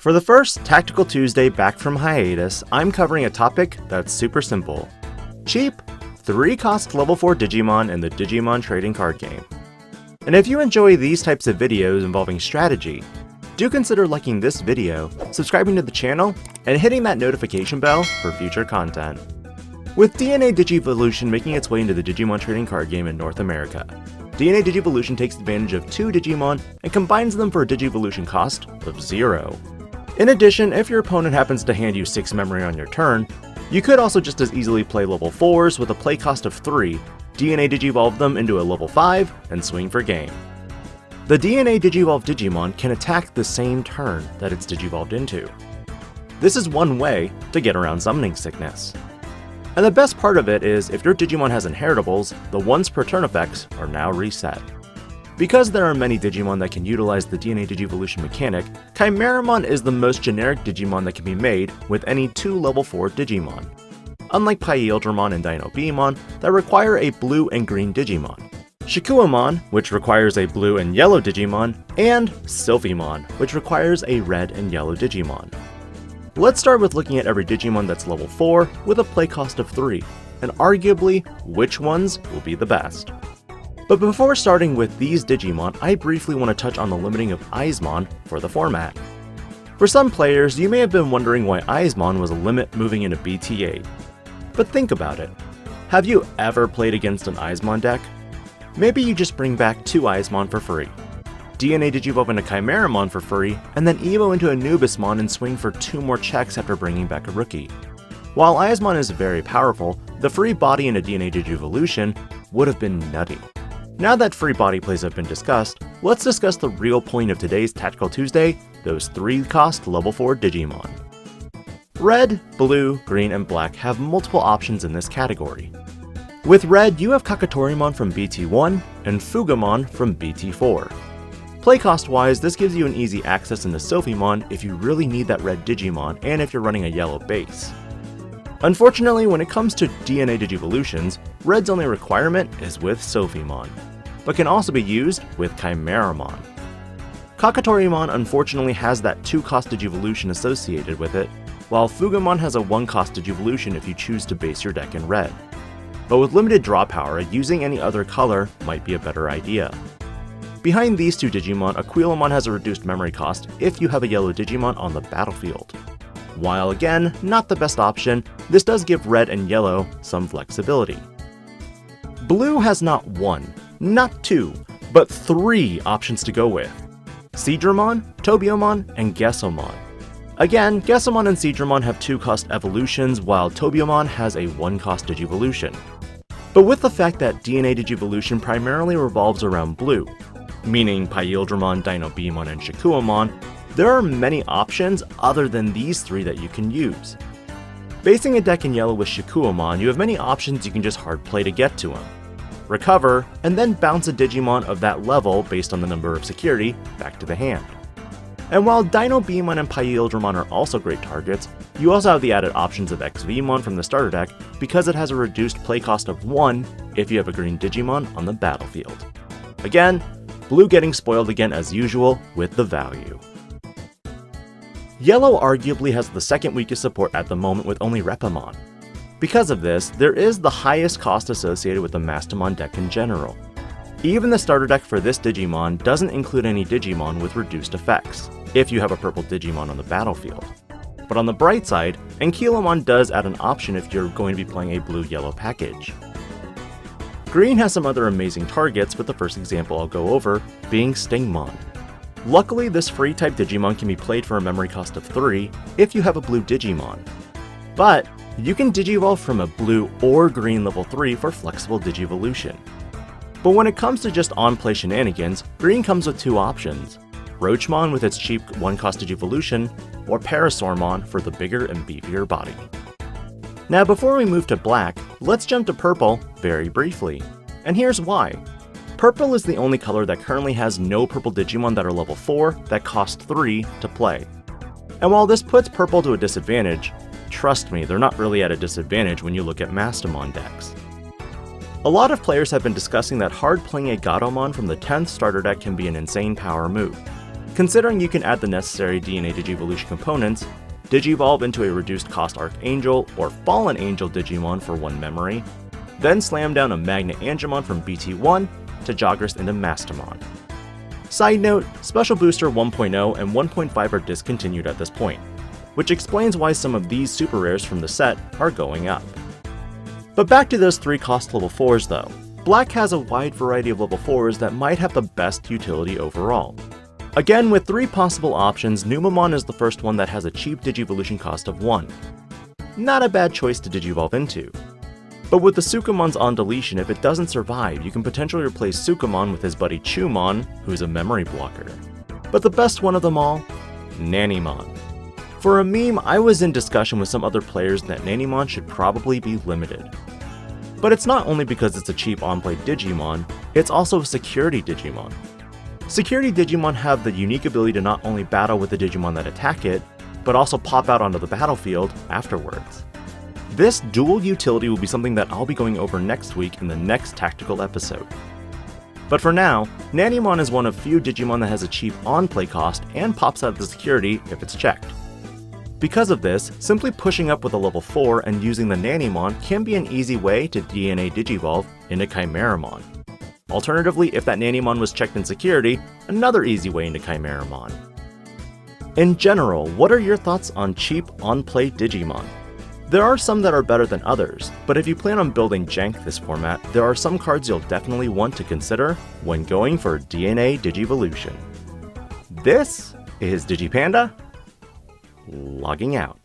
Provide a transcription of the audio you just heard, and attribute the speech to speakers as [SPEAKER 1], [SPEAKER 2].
[SPEAKER 1] For the first Tactical Tuesday back from hiatus, I'm covering a topic that's super simple. Cheap, 3-cost level 4 Digimon in the Digimon trading card game. And if you enjoy these types of videos involving strategy, do consider liking this video, subscribing to the channel, and hitting that notification bell for future content. With DNA Digivolution making its way into the Digimon trading card game in North America, DNA Digivolution takes advantage of 2 Digimon and combines them for a Digivolution cost of 0. In addition, if your opponent happens to hand you 6 memory on your turn, you could also just as easily play level 4s with a play cost of 3, DNA Digivolve them into a level 5, and swing for game. The DNA Digivolve Digimon can attack the same turn that it's Digivolved into. This is one way to get around summoning sickness. And the best part of it is, if your Digimon has inheritables, the once per turn effects are now reset. Because there are many Digimon that can utilize the DNA Digivolution mechanic, Chimeramon is the most generic Digimon that can be made with any 2 level 4 Digimon. Unlike Pyeldramon and Dino-Beamon that require a blue and green Digimon, Shikuamon, which requires a blue and yellow Digimon, and Sylphimon, which requires a red and yellow Digimon. Let's start with looking at every Digimon that's level 4 with a play cost of 3, and arguably which ones will be the best. But before starting with these Digimon, I briefly want to touch on the limiting of Eyesmon for the format. For some players, you may have been wondering why Eyesmon was a limit moving into BT8. But think about it. Have you ever played against an Eyesmon deck? Maybe you just bring back 2 Eyesmon for free, DNA Digivolve into Chimeramon for free, and then Evo into Anubismon and swing for 2 more checks after bringing back a rookie. While Eyesmon is very powerful, the free body into DNA Digivolution would have been nutty. Now that free body plays have been discussed, let's discuss the real point of today's Tactical Tuesday, those 3-cost level 4 Digimon. Red, blue, green, and black have multiple options in this category. With red, you have Kakatorimon from BT1 and Fugamon from BT4. Playcost wise, this gives you an easy access into Sylphimon if you really need that red Digimon and if you're running a yellow base. Unfortunately, when it comes to DNA Digivolutions, red's only requirement is with Sylphimon, but can also be used with Chimeramon. Kakatorimon unfortunately has that 2-cost Digivolution associated with it, while Fugamon has a 1-cost Digivolution if you choose to base your deck in red. But with limited draw power, using any other color might be a better idea. Behind these 2 Digimon, Aquilamon has a reduced memory cost if you have a yellow Digimon on the battlefield. While again, not the best option, this does give red and yellow some flexibility. Blue has not 1, not 2, but 3 options to go with: Seadramon, Tobiomon, and Gesomon. Again, Gesomon and Seadramon have 2-cost evolutions, while Tobiomon has a 1-cost Digivolution. But with the fact that DNA Digivolution primarily revolves around blue, meaning Pyeldramon, Dino-Beamon, and Shikuamon, there are many options other than these 3 that you can use. Basing a deck in yellow with Shikuamon, you have many options you can just hard play to get to him, recover, and then bounce a Digimon of that level based on the number of security back to the hand. And while Dino-Beamon and Pyeldramon are also great targets, you also have the added options of XVmon from the starter deck because it has a reduced play cost of 1 if you have a green Digimon on the battlefield. Again, blue getting spoiled again as usual with the value. Yellow arguably has the second weakest support at the moment with only Repamon. Because of this, there is the highest cost associated with the Mastamon deck in general. Even the starter deck for this Digimon doesn't include any Digimon with reduced effects, if you have a purple Digimon on the battlefield. But on the bright side, Ankylamon does add an option if you're going to be playing a blue-yellow package. Green has some other amazing targets, with the first example I'll go over being Stingmon. Luckily, this free type Digimon can be played for a memory cost of 3 if you have a blue Digimon. But you can Digivolve from a blue or green level 3 for flexible Digivolution. But when it comes to just on-play shenanigans, green comes with 2 options: Roachmon with its cheap 1-cost Digivolution, or Parasaurmon for the bigger and beefier body. Now before we move to black, let's jump to purple very briefly. And here's why. Purple is the only color that currently has no purple Digimon that are level 4 that cost 3 to play. And while this puts purple to a disadvantage, trust me, they're not really at a disadvantage when you look at Mastamon decks. A lot of players have been discussing that hard playing a Gatomon from the 10th starter deck can be an insane power move. Considering you can add the necessary DNA Digivolution components, Digivolve into a reduced cost Archangel or Fallen Angel Digimon for 1 memory, then slam down a Magnet Angemon from BT1 to Jogress into Mastamon. Side note, Special Booster 1.0 and 1.5 are discontinued at this point, which explains why some of these super rares from the set are going up. But back to those 3 cost level 4s though. Black has a wide variety of level 4s that might have the best utility overall. Again, with 3 possible options, Numemon is the first one that has a cheap Digivolution cost of 1. Not a bad choice to Digivolve into. But with the Sukamons on deletion, if it doesn't survive, you can potentially replace Sukamon with his buddy Chumon, who's a memory blocker. But the best one of them all? Nannymon. For a meme, I was in discussion with some other players that Nannymon should probably be limited. But it's not only because it's a cheap on-play Digimon, it's also a security Digimon. Security Digimon have the unique ability to not only battle with the Digimon that attack it, but also pop out onto the battlefield afterwards. This dual utility will be something that I'll be going over next week in the next tactical episode. But for now, Nannymon is one of few Digimon that has a cheap on-play cost and pops out of the security if it's checked. Because of this, simply pushing up with a level 4 and using the Nannymon can be an easy way to DNA Digivolve into Chimeramon. Alternatively, if that Nannymon was checked in security, another easy way into Chimeramon. In general, what are your thoughts on cheap on-play Digimon? There are some that are better than others, but if you plan on building jank this format, there are some cards you'll definitely want to consider when going for DNA Digivolution. This is Digi-Panda, logging out.